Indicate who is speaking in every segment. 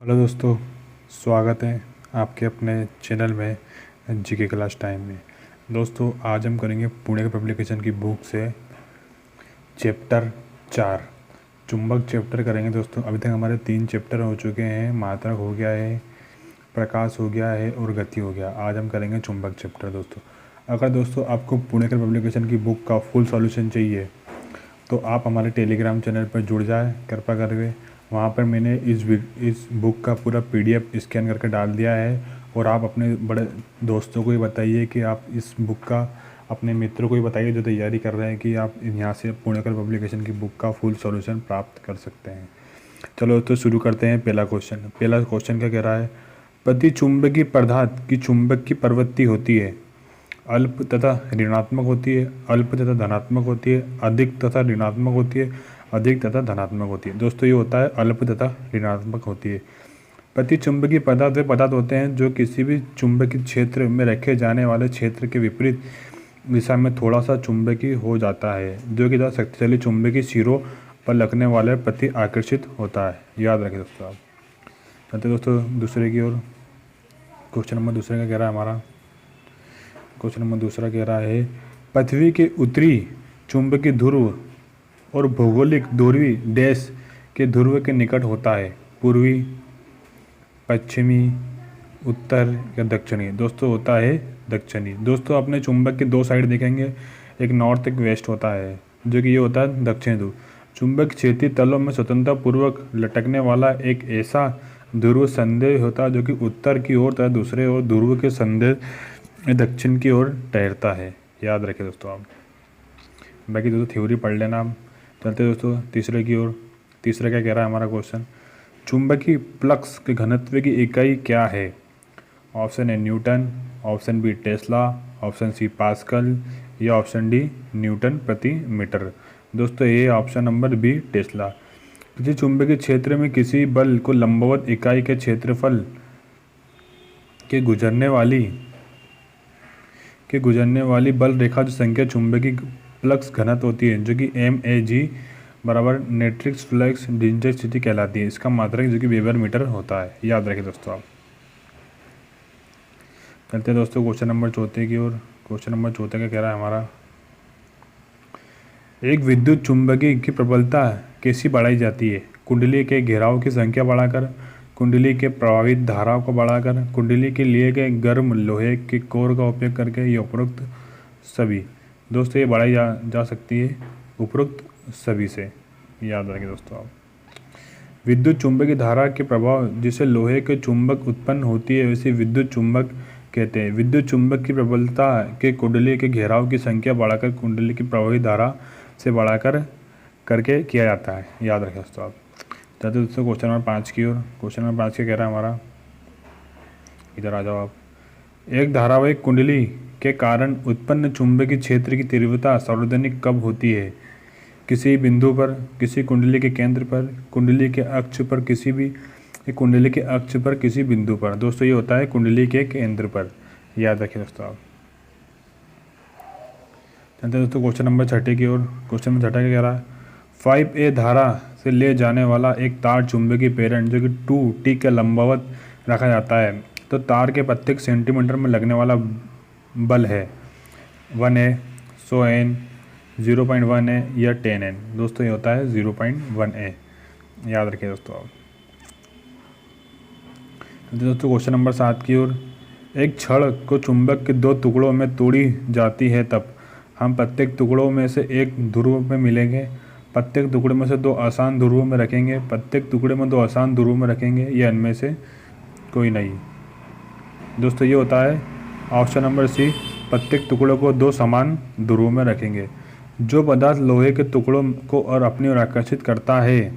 Speaker 1: Hello दोस्तों, स्वागत है आपके अपने चैनल में जीके क्लास टाइम में। दोस्तों, आज हम करेंगे पुणे के पब्लिकेशन की बुक से चैप्टर 4 चुंबक चैप्टर करेंगे। दोस्तों, अभी तक हमारे 3 चैप्टर हो चुके हैं। मात्रक हो गया है, प्रकाश हो गया है और गति हो गया। आज हम करेंगे चुंबक चैप्टर। दोस्तों, अगर दोस्तों आपको पुणे के पब्लिकेशन की बुक का फुल सॉल्यूशन चाहिए तो आप हमारे टेलीग्राम चैनल पर जुड़ जाए कृपया करके। वहाँ पर मैंने इस बुक का पूरा पीडीएफ स्कैन करके डाल दिया है। और आप अपने बड़े दोस्तों को भी बताइए कि आप इस बुक का, अपने मित्रों को भी बताइए जो तैयारी कर रहे हैं, कि आप यहाँ से पुणेकर पब्लिकेशन की बुक का फुल सॉल्यूशन प्राप्त कर सकते हैं। चलो तो शुरू करते हैं। पहला क्वेश्चन क्या कह रहा है? प्रतिचुंबकीय पदार्थ की चुंबक की प्रवृत्ति होती है अल्प तथा ऋणात्मक होती है, अल्प तथा धनात्मक होती है, अधिक तथा ऋणात्मक होती है, अधिक तथा धनात्मक होती है। दोस्तों, ये होता है अल्प तथा ऋणात्मक होती है। प्रतिचुंबकीय पदार्थ वे पदार्थ होते हैं जो किसी भी चुंबकीय क्षेत्र में रखे जाने वाले क्षेत्र के विपरीत दिशा में थोड़ा सा चुंबकीय हो जाता है, जो कि शक्तिशाली चुंबकीय सिरों पर लगने वाले प्रति आकर्षित होता है। याद रखें दोस्तों। आप चलते दोस्तों दूसरे की ओर। क्वेश्चन नंबर दूसरे का कह रहा है हमारा, क्वेश्चन नंबर दूसरा कह रहा है पृथ्वी के उत्तरी चुंबकीय ध्रुव और भौगोलिक दूरी देश के ध्रुव के निकट होता है, पूर्वी, पश्चिमी, उत्तर या दक्षिणी। दोस्तों, होता है दक्षिणी। दोस्तों, अपने चुंबक के 2 साइड देखेंगे, एक नॉर्थ एक वेस्ट होता है, जो कि ये होता है दक्षिणी ध्रुव। चुंबक क्षेत्रीय तलों में स्वतंत्रता पूर्वक लटकने वाला एक ऐसा ध्रुव संदेश होता है जो कि उत्तर की ओर तथा दूसरे ओर ध्रुव के संदेश दक्षिण की ओर ठहरता है। याद रखें दोस्तों आप। बाकी दोस्तों थ्योरी पढ़ लेना आप। चलते दोस्तों तीसरे की ओर। तीसरा क्या कह रहा है हमारा क्वेश्चन? चुंबकीय फ्लक्स के घनत्व की इकाई क्या है? Option A newton, option B tesla, option C pascal या ऑप्शन डी न्यूटन प्रति मीटर। दोस्तों, ये ऑप्शन नंबर बी टेस्ला। किसी चुंबकीय क्षेत्र में किसी बल को लंबवत इकाई के क्षेत्रफल के गुजरने वाली बल रेखा जो संख्या चुंबकीय फ्लक्स घनत्व होती है, जो कि MAG बराबर नेट्रिक्स फ्लक्स डेंसिटी कहलाती है। इसका मात्रक जो कि वेबर मीटर होता है। याद रखें दोस्तों आप। चलते हैं दोस्तों क्वेश्चन नंबर 4 की ओर। क्वेश्चन नंबर 4 का कह रहा है हमारा, एक विद्युत चुंबकीय की प्रबलता कैसी बढ़ाई जाती है? कुंडली के घेराव की संख्या बढ़ाकर, कुंडली के प्रभावित धाराओं को बढ़ाकर, कुंडली के लिए गए गर्म लोहे के कोर का उपयोग करके, या उपरोक्त सभी। दोस्तों, ये बढ़ाई जा सकती है उपरोक्त सभी से। याद रखें दोस्तों आप। विद्युत चुंबकीय धारा के प्रभाव जिसे लोहे के चुंबक उत्पन्न होती है वैसे विद्युत चुंबक कहते हैं। विद्युत चुंबक की प्रबलता के कुंडली के घेराव की संख्या बढ़ाकर कुंडली की प्रभावित धारा से बढ़ाकर करके किया जाता है। याद रखें दोस्तों आप। जाते दोस्तों क्वेश्चन नंबर 5 की ओर। क्वेश्चन नंबर 5 क्या कह रहा है हमारा, इधर आ जाओ आप। एक धारावाहिक कुंडली के कारण उत्पन्न चुंबकीय क्षेत्र की तीव्रता सार्वजनिक कब होती है? किसी बिंदु पर, किसी कुंडली के केंद्र पर, कुंडली के अक्ष पर, कुंडली के अक्ष पर किसी बिंदु पर। दोस्तों, ये होता है कुंडली के केंद्र पर। याद रखें दोस्तों आप। चलते दोस्तों क्वेश्चन नंबर 6 की ओर। क्वेश्चन नंबर 6 क्या कह रहा है? 5A धारा से ले जाने वाला एक तार चुंबकीय प्रेरण जो कि 2T के लंबवत रखा जाता है, तो तार के प्रत्येक सेंटीमीटर में लगने वाला बल है 1A, 100N, 0.1A या 10N। दोस्तों, ये होता है 0.1A। याद रखिए दोस्तों आप। दोस्तों क्वेश्चन नंबर 7 की ओर। एक छड़ को चुंबक के 2 टुकड़ों में तोड़ी जाती है तब हम प्रत्येक टुकड़ों में से एक ध्रुव में मिलेंगे, प्रत्येक टुकड़े में से 2 आसान ध्रुवों में रखेंगे, प्रत्येक टुकड़े में 2 आसान ध्रुवों में रखेंगे, या इनमें से कोई नहीं। दोस्तों, ये होता है ऑप्शन नंबर सी, प्रत्येक टुकड़ों को 2 समान ध्रुवों में रखेंगे। जो पदार्थ लोहे के टुकड़ों को और अपनी ओर आकर्षित करता है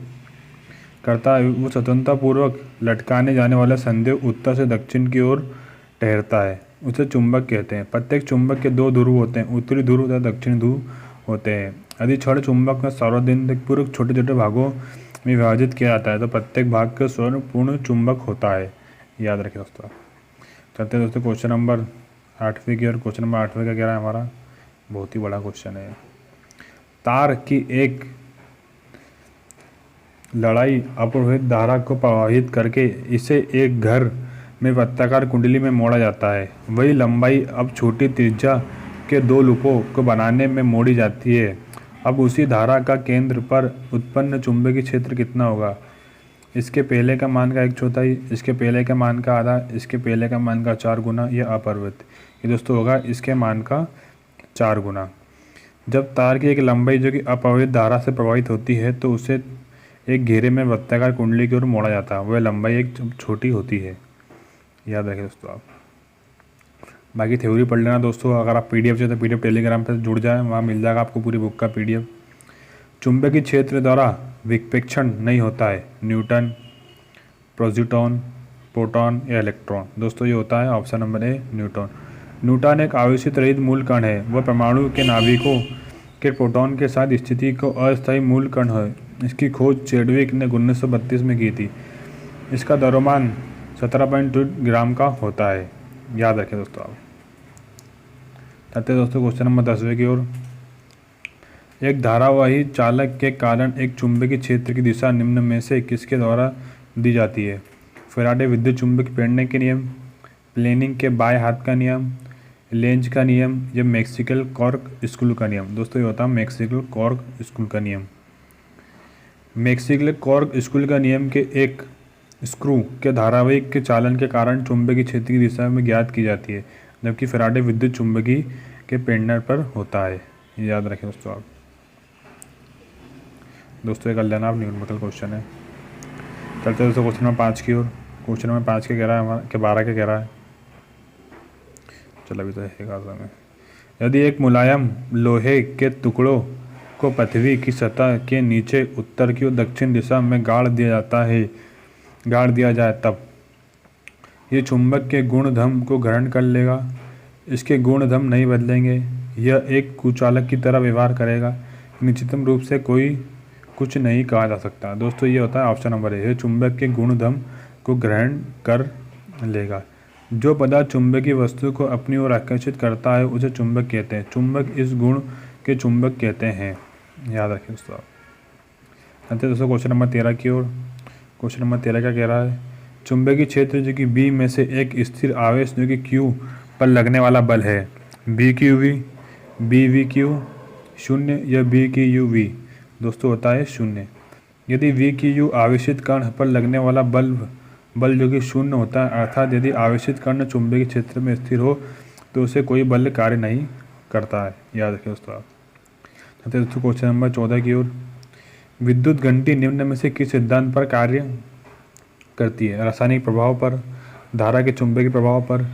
Speaker 1: वो स्वतंत्रतापूर्वक लटकाने जाने वाला संदेश उत्तर से दक्षिण की ओर ठहरता है, उसे चुंबक कहते हैं। प्रत्येक चुंबक के 2 ध्रुव होते हैं, उत्तरी ध्रुव तथा दक्षिणी ध्रुव होते हैं। यदि छड़ चुंबक में सार्वधातुक छोटे छोटे भागों में विभाजित किया जाता है तो प्रत्येक भाग का स्वयं पूर्ण चुंबक होता है। याद रखें दोस्तों। चलते हैं दोस्तों क्वेश्चन नंबर 8वीं की ओर। क्वेश्चन नंबर 8वीं का कह रहा है हमारा, बहुत ही बड़ा क्वेश्चन है। तार की एक लड़ाई अपरोहित धारा को प्रवाहित करके इसे एक घर में वृत्ताकार कुंडली में मोड़ा जाता है। वही लंबाई अब छोटी त्रिज्या के दो लूपों को बनाने में मोड़ी जाती है। अब उसी धारा का केंद्र पर उत्पन्न चुंबकीय क्षेत्र कितना होगा? इसके पहले का मान का 1/4, इसके पहले का मान का आधा, इसके पहले का मान का 4 गुना, यह अपरिवर्तित। ये दोस्तों होगा इसके मान का 4 गुना। जब तार की एक लंबाई जो कि अपरिवर्तित धारा से प्रभावित होती है तो उसे एक घेरे में वृत्ताकार कुंडली की ओर मोड़ा जाता है। वह लंबाई एक छोटी होती है, याद रखें दोस्तों आप। बाकी थ्योरी पढ़ लेना दोस्तों। अगर आप पीडीएफ चाहिए तो पीडीएफ टेलीग्राम पर जुड़ जाए, वहाँ मिल जाएगा आपको पूरी बुक का पीडीएफ। चुंबकीय क्षेत्र द्वारा विक्षेपण नहीं होता है न्यूटन, प्रोटॉन, प्रोटॉन या इलेक्ट्रॉन। दोस्तों ये होता है option number A Newton. Newton एक आवेशित रहित मूल कण है। वह परमाणु के नाभिकों के प्रोटॉन के साथ स्थिति को अस्थायी मूल कण है। इसकी खोज चैडविक ने 1932 में की थी। इसका द्रव्यमान 17.2 ग्राम का होता है, याद रखें दोस्तों आप। चलते दोस्तों क्वेश्चन नंबर 10वें की ओर। एक धारावाही चालक के कारण एक चुंबकीय क्षेत्र की दिशा निम्न में से किसके द्वारा दी जाती है? फैराडे विद्युत चुंबकीय प्रेरणा के नियम, प्लेनिंग के बाएं हाथ का नियम, लेंज का नियम या मैक्सवेल कॉर्क स्कूल का नियम। दोस्तों ये होता है मैक्सवेल कॉर्क स्कूल का नियम। मैक्सवेल कॉर्क स्कूल का नियम के एक स्क्रू के धारावाहिक के चालन के कारण चुंबकीय क्षेत्र की दिशा में ज्ञात की जाती है, जबकि फैराडे विद्युत चुंबकीय के प्रेरणा पर होता है। याद रखें दोस्तों आप। दोस्तों ये कर लेना आप, न्यूमेरिकल क्वेश्चन है। चलते दोस्तों क्वेश्चन नंबर 5 की ओर। क्वेश्चन नंबर 5 के कह रहा है हमारा के 12 के कह रहा है। चलो अभी तो है। यदि एक मुलायम लोहे के टुकड़ों को पृथ्वी की सतह के नीचे उत्तर की और दक्षिण दिशा में गाड़ दिया जाए तब ये चुंबक के गुणधर्म को ग्रहण कर लेगा। इसके गुणधर्म नहीं बदलेंगे। यह एक कुचालक की तरह व्यवहार करेगा। निश्चितम रूप से कोई कुछ नहीं कहा जा सकता। दोस्तों ये होता है ऑप्शन नंबर ए। यह चुंबक के गुणधर्म को ग्रहण कर लेगा। जो पदार्थ चुंबकीय वस्तु को अपनी ओर आकर्षित करता है उसे चुंबक कहते हैं। चुंबक इस गुण के चुंबक कहते हैं, याद रखें दोस्तों। चलते दोस्तों क्वेश्चन नंबर 13 की ओर। क्वेश्चन नंबर 13 क्या कह रहा है? चुंबकीय क्षेत्र जो कि बी में से एक स्थिर आवेश जो कि क्यू पर लगने वाला बल है, B Q V, B V Q 0 या बी की यू वी। दोस्तों होता है 0। यदि वी की यू आवेशित कण पर लगने वाला बल जो कि 0 होता है, अर्थात यदि आवेशित कण चुंबकीय क्षेत्र में स्थिर हो तो उसे कोई बल कार्य नहीं करता है, याद रखें दोस्तों आप। चलते दोस्तों क्वेश्चन नंबर 14 की ओर। विद्युत घंटी निम्न में से किस सिद्धांत पर कार्य करती है? रासायनिक प्रभाव पर, धारा के चुंबकीय प्रभाव पर,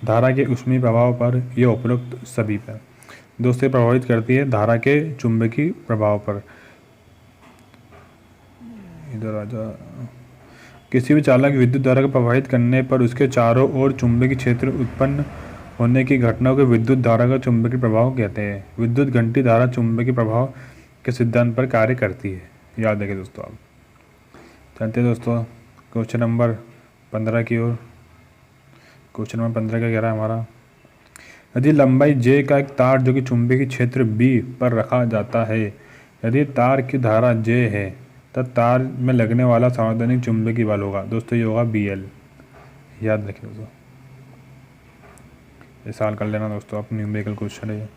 Speaker 1: धारा के ऊष्मीय प्रभाव पर या उपरोक्त सभी पर। दोस्तों प्रभावित करती है धारा के चुंबकीय प्रभाव पर। इधर आजा। किसी भी चालक विद्युत धारा को प्रभावित करने पर उसके चारों ओर चुंबकीय क्षेत्र उत्पन्न होने की घटना को विद्युत धारा का चुंबकीय प्रभाव कहते हैं। विद्युत घंटी धारा चुंबकीय प्रभाव के सिद्धांत पर कार्य करती है, याद रखें दोस्तों आप। चलते दोस्तों क्वेश्चन नंबर 15 की ओर। क्वेश्चन नंबर 15 का कह रहा है हमारा, यदि लंबाई जे का एक तार जो कि चुंबकीय क्षेत्र बी पर रखा जाता है, यदि तार की धारा जे है तब तार में लगने वाला सार्वधानिक चुंबकीय बल होगा। दोस्तों ये होगा BL, याद रखें दोस्तों। ये सवाल कर लेना दोस्तों आप, न्यूमेरिकल क्वेश्चन है।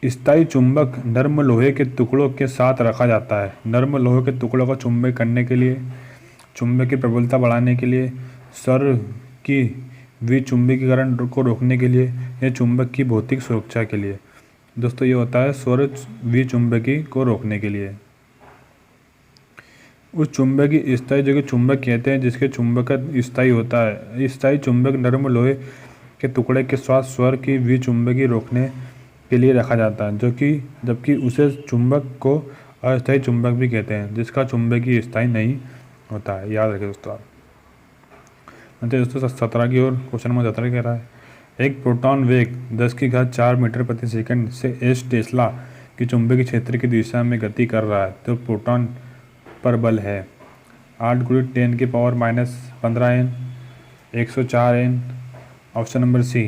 Speaker 1: स्थायी चुंबक नर्म लोहे के टुकड़ों के साथ रखा जाता है। नर्म लोहे के टुकड़ों का चुंबक करने के लिए, चुंबक की प्रबलता बढ़ाने के लिए, सौर की विचुंबकीकरण को रोकने के लिए या चुंबक की भौतिक सुरक्षा के लिए। दोस्तों ये होता है सौर विचुंबकी को रोकने के लिए। उस चुंबक की स्थायी जो कि चुंबक कहते हैं जिसके चुंबकत्व स्थायी होता है। स्थायी चुंबक नर्म लोहे के टुकड़े के साथ स्वर की विचुंबकी रोकने के लिए रखा जाता है, जबकि उसे चुंबक को अस्थायी चुंबक भी कहते हैं जिसका चुंबकीय स्थायी नहीं होता है, याद रखें दोस्तों आप। दोस्तों 17 की ओर। क्वेश्चन नंबर 17 कह रहा है, एक प्रोटॉन वेग 10⁴ मीटर प्रति सेकंड से s टेस्ला की चुंबकीय क्षेत्र की दिशा में गति कर रहा है तो प्रोटॉन पर बल है 8 × 10⁻15 N, 104 N। Option number C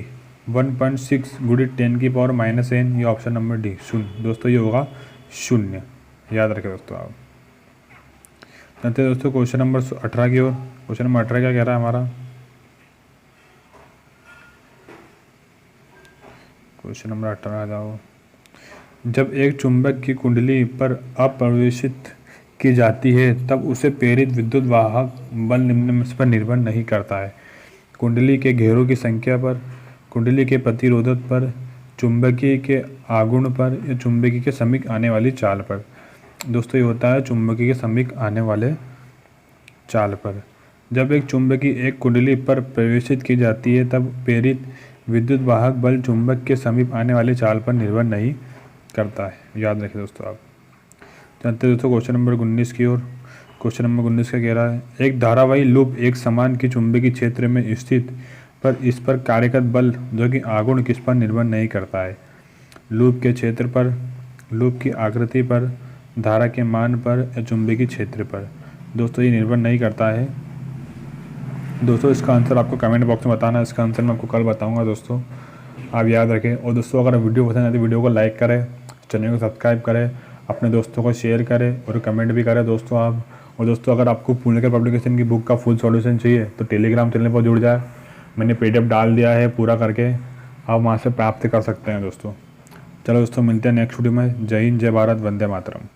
Speaker 1: 1.6 × 10⁻⁻N या ऑप्शन नंबर डी 0। दोस्तों ये होगा 0, याद रखें दोस्तों आप। चलते हैं दोस्तों क्वेश्चन नंबर 18 की ओर। क्वेश्चन नंबर 18 क्या कह रहा है हमारा? क्वेश्चन नंबर 18 आ जाओ। जब एक चुंबक की कुंडली पर अप्रवेशित की जाती है तब उसे प्रेरित विद्युत वाहक बल निम्न पर निर्भर नहीं करता है। कुंडली के घेरों की संख्या पर, कुंडली के प्रतिरोधक पर, चुंबकीय के आघूर्ण पर या चुंबकीय के समीप आने वाली चाल पर। दोस्तों ये होता है चुंबकीय के समीप आने वाले चाल पर। जब एक चुंबकीय एक कुंडली पर प्रवेशित की जाती है तब प्रेरित विद्युत वाहक बल चुंबक के समीप आने वाली चाल पर निर्भर नहीं करता है। याद रखें दोस्तों आप। चलते दोस्तों क्वेश्चन नंबर 19 की ओर। क्वेश्चन नंबर 19 का कह रहा है एक धारावाही लूप एक समान की चुंबकीय क्षेत्र में स्थित पर इस पर कार्यगत बल जो कि आघूर्ण किस पर निर्भर नहीं करता है। लूप के क्षेत्र पर, लूप की आकृति पर, धारा के मान पर या चुंबकीय क्षेत्र पर। दोस्तों ये निर्भर नहीं करता है। दोस्तों इसका आंसर आपको कमेंट बॉक्स में बताना है। इसका आंसर मैं आपको कल बताऊंगा दोस्तों, आप याद रखें। और दोस्तों अगर वीडियो पसंद आए तो वीडियो को लाइक करें, चैनल को सब्सक्राइब करें, अपने दोस्तों को शेयर करें और कमेंट भी करें दोस्तों आप। और दोस्तों अगर आपको पुणेकर पब्लिकेशन की बुक का फुल सॉल्यूशन चाहिए तो टेलीग्राम चैनल पर जुड़ जाए। मैंने PDF डाल दिया है पूरा करके, आप वहाँ से प्राप्त कर सकते हैं दोस्तों। चलो दोस्तों मिलते हैं नेक्स्ट वीडियो में। जय हिंद, जय भारत, वंदे मातरम।